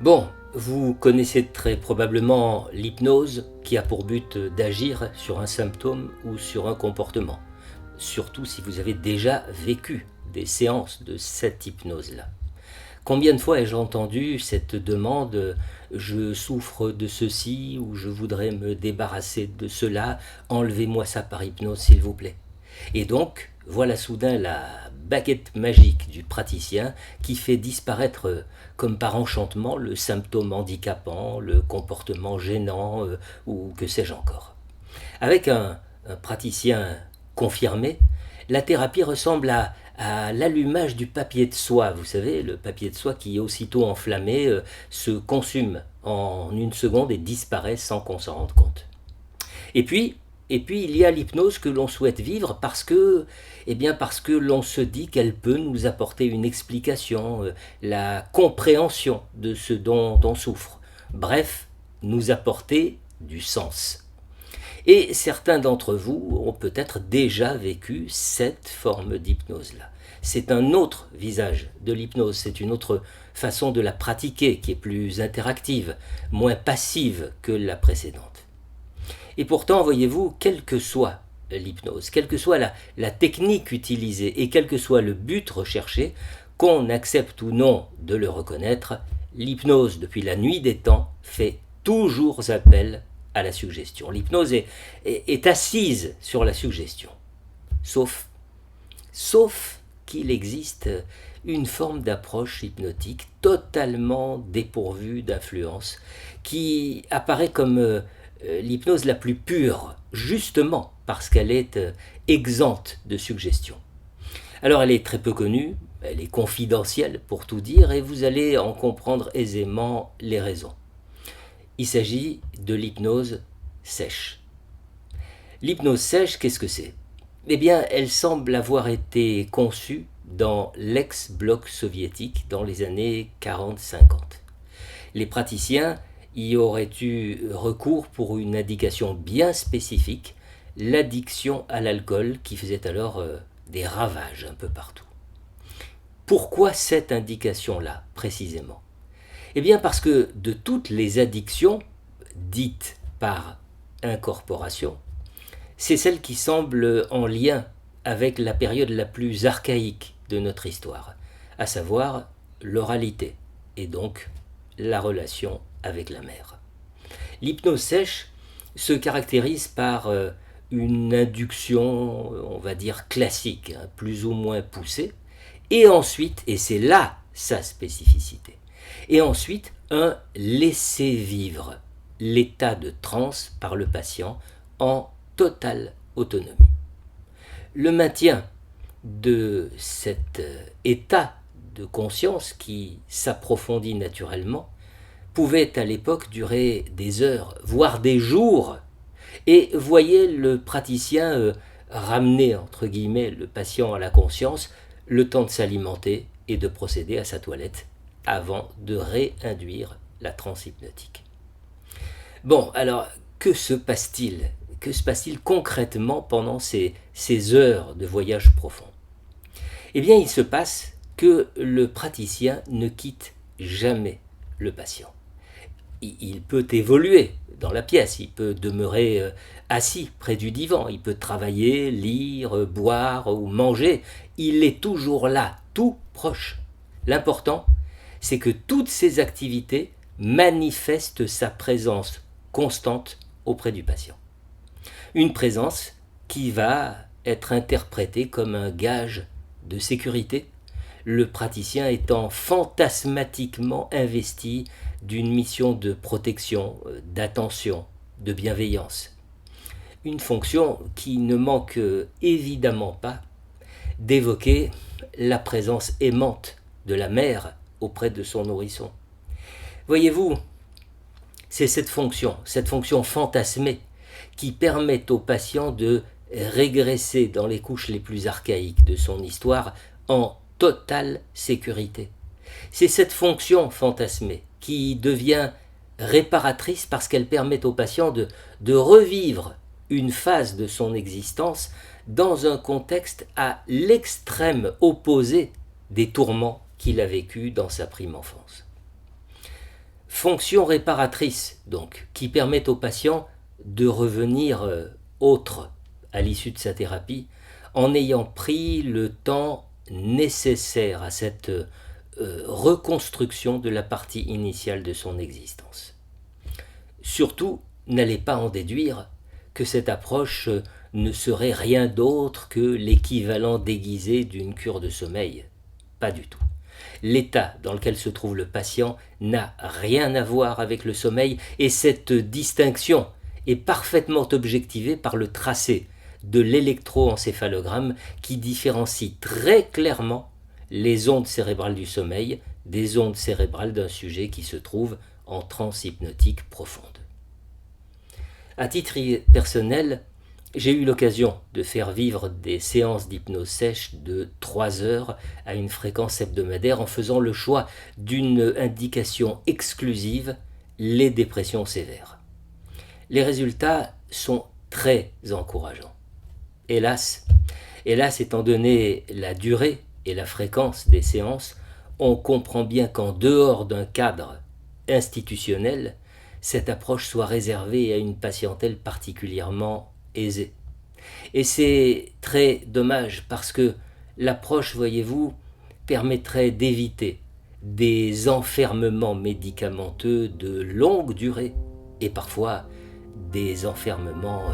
Bon, vous connaissez très probablement l'hypnose qui a pour but d'agir sur un symptôme ou sur un comportement, surtout si vous avez déjà vécu des séances de cette hypnose-là. Combien de fois ai-je entendu cette demande je souffre de ceci ou je voudrais me débarrasser de cela, enlevez-moi ça par hypnose s'il vous plaît. Et donc, voilà soudain la baguette magique du praticien qui fait disparaître comme par enchantement le symptôme handicapant, le comportement gênant ou que sais-je encore. Avec un praticien confirmé, la thérapie ressemble à l'allumage du papier de soie. Vous savez, le papier de soie qui, aussitôt enflammé, se consume en une seconde et disparaît sans qu'on s'en rende compte. Et puis, il y a l'hypnose que l'on souhaite vivre parce que l'on se dit qu'elle peut nous apporter une explication, la compréhension de ce dont on souffre. Bref, nous apporter du sens. Et certains d'entre vous ont peut-être déjà vécu cette forme d'hypnose-là. C'est un autre visage de l'hypnose, c'est une autre façon de la pratiquer qui est plus interactive, moins passive que la précédente. Et pourtant, voyez-vous, quelle que soit l'hypnose, quelle que soit la technique utilisée et quel que soit le but recherché, qu'on accepte ou non de le reconnaître, l'hypnose, depuis la nuit des temps, fait toujours appel à la suggestion. L'hypnose est assise sur la suggestion. Sauf qu'il existe une forme d'approche hypnotique totalement dépourvue d'influence qui apparaît comme l'hypnose la plus pure, justement parce qu'elle est exempte de suggestion. Alors elle est très peu connue, elle est confidentielle pour tout dire, et vous allez en comprendre aisément les raisons. Il s'agit de l'hypnose sèche. L'hypnose sèche, qu'est-ce que c'est ? Eh bien, elle semble avoir été conçue dans l'ex-bloc soviétique dans les années 40-50. Les praticiens y auraient eu recours pour une indication bien spécifique, l'addiction à l'alcool qui faisait alors des ravages un peu partout. Pourquoi cette indication-là, précisément ? Eh bien parce que de toutes les addictions dites par incorporation, c'est celle qui semble en lien avec la période la plus archaïque de notre histoire, à savoir l'oralité et donc la relation avec la mère. L'hypnose sèche se caractérise par une induction, on va dire classique, plus ou moins poussée, et ensuite, et c'est là sa spécificité, et ensuite un laisser-vivre, l'état de transe par le patient en totale autonomie. Le maintien de cet état de conscience qui s'approfondit naturellement pouvait à l'époque durer des heures, voire des jours, et voyait le praticien ramener entre guillemets le patient à la conscience le temps de s'alimenter et de procéder à sa toilette avant de réinduire la transe hypnotique. Bon, alors, que se passe-t-il ? Que se passe-t-il concrètement pendant ces heures de voyage profond ? Eh bien, il se passe que le praticien ne quitte jamais le patient. Il peut évoluer dans la pièce, il peut demeurer assis près du divan, il peut travailler, lire, boire ou manger. Il est toujours là, tout proche. L'important, c'est que toutes ces activités manifestent sa présence constante auprès du patient. Une présence qui va être interprétée comme un gage de sécurité, le praticien étant fantasmatiquement investi d'une mission de protection, d'attention, de bienveillance. Une fonction qui ne manque évidemment pas d'évoquer la présence aimante de la mère auprès de son nourrisson. Voyez-vous, c'est cette fonction fantasmée qui permet au patient de régresser dans les couches les plus archaïques de son histoire en totale sécurité. C'est cette fonction fantasmée qui devient réparatrice parce qu'elle permet au patient de revivre une phase de son existence dans un contexte à l'extrême opposé des tourments qu'il a vécus dans sa prime enfance. Fonction réparatrice, donc, qui permet au patient de revenir autre à l'issue de sa thérapie, en ayant pris le temps nécessaire à cette reconstruction de la partie initiale de son existence. Surtout, n'allez pas en déduire que cette approche ne serait rien d'autre que l'équivalent déguisé d'une cure de sommeil. Pas du tout. L'état dans lequel se trouve le patient n'a rien à voir avec le sommeil et cette distinction est parfaitement objectivée par le tracé de l'électroencéphalogramme qui différencie très clairement les ondes cérébrales du sommeil des ondes cérébrales d'un sujet qui se trouve en transe hypnotique profonde. À titre personnel, j'ai eu l'occasion de faire vivre des séances d'hypnose sèche de 3 heures à une fréquence hebdomadaire en faisant le choix d'une indication exclusive, les dépressions sévères. Les résultats sont très encourageants. Hélas, étant donné la durée et la fréquence des séances, on comprend bien qu'en dehors d'un cadre institutionnel, cette approche soit réservée à une patientèle particulièrement aisée. Et c'est très dommage parce que l'approche, voyez-vous, permettrait d'éviter des enfermements médicamenteux de longue durée et parfois des enfermements